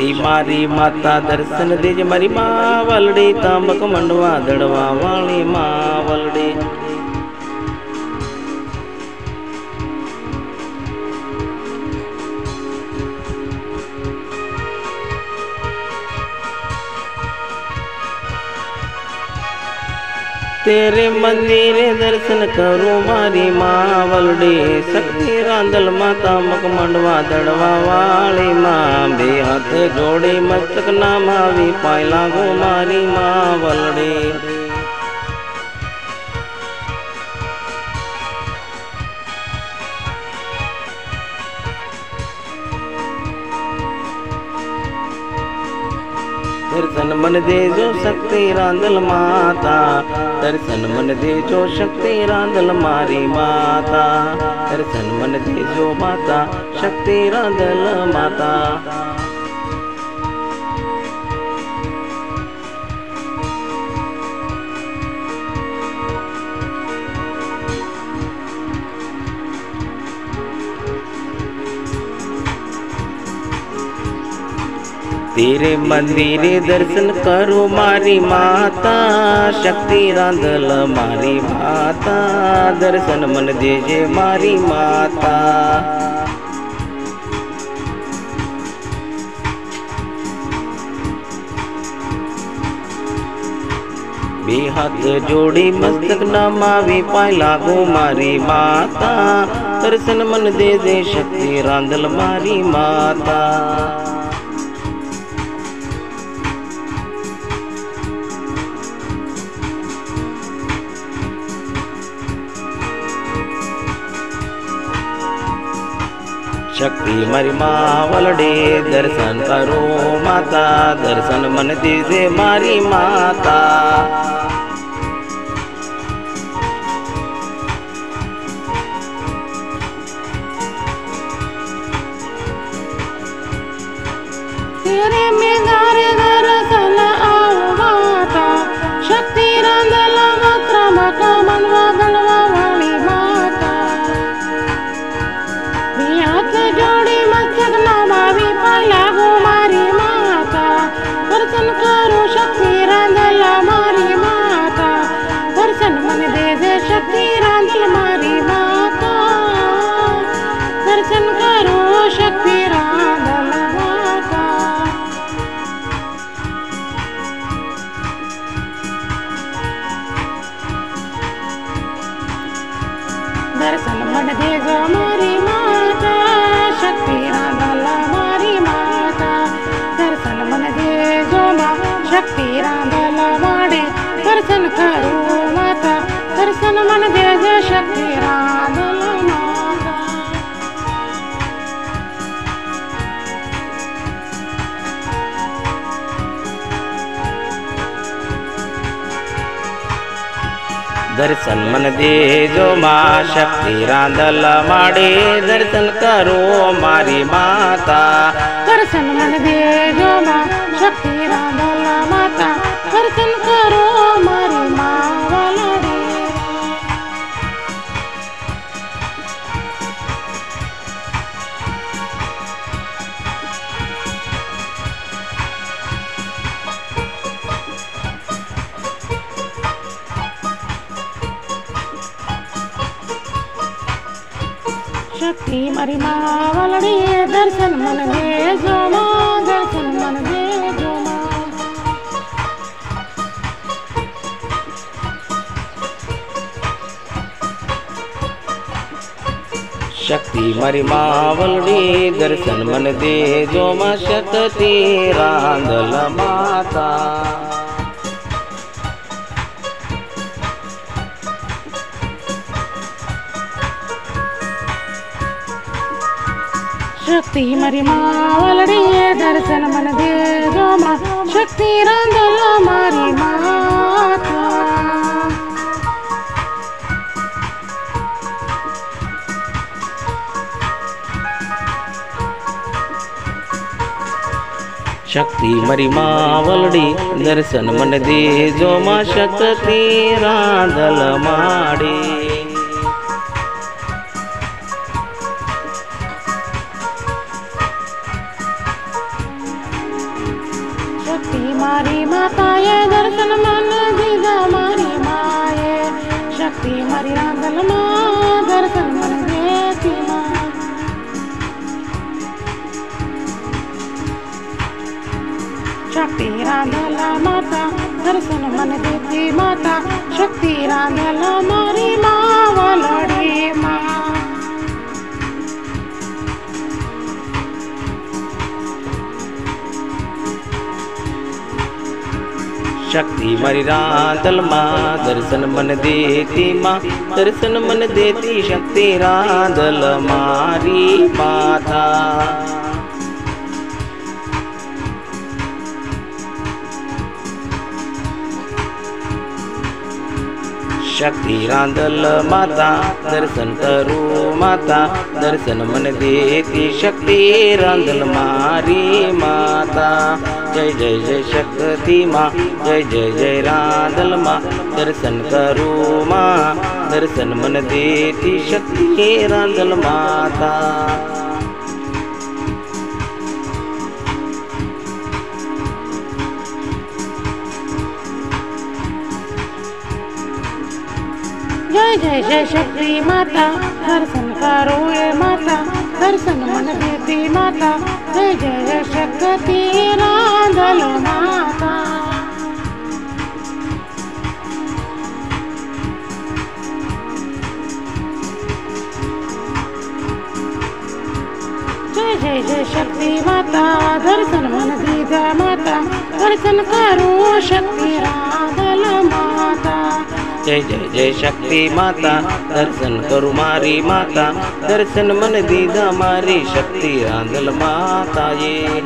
शक्ति मारी माता दर्शन देज मारी माँ वलड़ी तांबक मंडवा दड़वा वाली माँ वलड़ी। तेरे मंदिर दर्शन करूं मारी माँ वलड़ी शक्ति रांदल माता मक मंडवा दड़वा वाली माँ बे हाथ जोड़ी मस्तक नामावी पाय लागू मारी माँ वलड़ी। दर्शन मन दे जो शक्ति रांदल माता दर्शन मन दे जो शक्ति रांदल मारी माता दर्शन मन दे जो माता शक्ति रांदल माता। तेरे मंदिर दर्शन करो मारी माता शक्ति रांदल मारी माता दर्शन मन दे जे मारी माता। बे हाथ जोड़ी मस्तक नमावी पाय लागू मारी माता दर्शन मन दे जे शक्ति रांदल मारी माता। शक्ति मारी माँ वलड़ी दर्शन करो माता दर्शन मन दीजे मारी माता। तेरे मेदारे दर्शन आओ माता शक्ति रांदल मात्रा मका मनवा गलवा वाली माता। हाथ जोड़ी मस्तक नमावी पाय लागू मारी माता दर्शन करो शक्ति रांदल मारी माता दर्शन मन दे दे शक्ति रांदल मारी माता दर्शन करो शक्ति रांदल माता। दर्शन मन दे जो मारी माता शक्ति रांदल मारी माता दर्शन मन दे जो माँ शक्ति रांदल माड़े दर्शन करो माता दर्शन मन दे जो शक्ति रांदल माता। दर्शन मन दे जो माँ शक्ति रांदल माड़े दर्शन करो मारी माता दर्शन मन दे जो माँ शक्ति रांदल माता दर्शन करो मारी माँ वलड़ी। शक्ति मारी माँ वलड़ी दर्शन मन दे जो माँ दर्शन मन दे जो माँ। शक्ति मारी माँ वलड़ी दर्शन मन दे जो माँ शक्ति रांदल माता। शक्ति मारी माँ वलड़ी दर्शन मन दे जो माँ शक्ति रांदल मारी माता। शक्ति मारी माँ वलड़ी दर्शन मन दे जो माँ शक्ति रांदल माड़ी। शक्ति मारी माताए दर्शन मन दीदा मारी माए शक्ति मारी रांदल माँ दर्शन मन देती माँ शक्ति रांदल माता दर्शन मन देती माता शक्ति रांदल मारी माँ वलड़ी माँ शक्ति मारी रांदल माँ दर्शन मन देती माँ दर्शन मन देती शक्ति रांदल मारी माता शक्ति रांदल माता दर्शन करो माता दर्शन मन देती शक्ति रांदल मारी माता जय जय जय शक्ति माँ जय जय जय रांदल माँ दर्शन करो माँ दर्शन मन देती शक्ति रांदल माता जय जय जय शक्ति माता दर्शन करो ये माता दर्शन मन देती माता जय जय जय शक्ति रांदल माता जय जय जय शक्ति माता दर्शन मन दीदा माता दर्शन करो शक्ति रांदल माता जय जय जय शक्ति माता दर्शन करो मारी माता दर्शन मन दीदा मारी शक्ति रांदल माता ये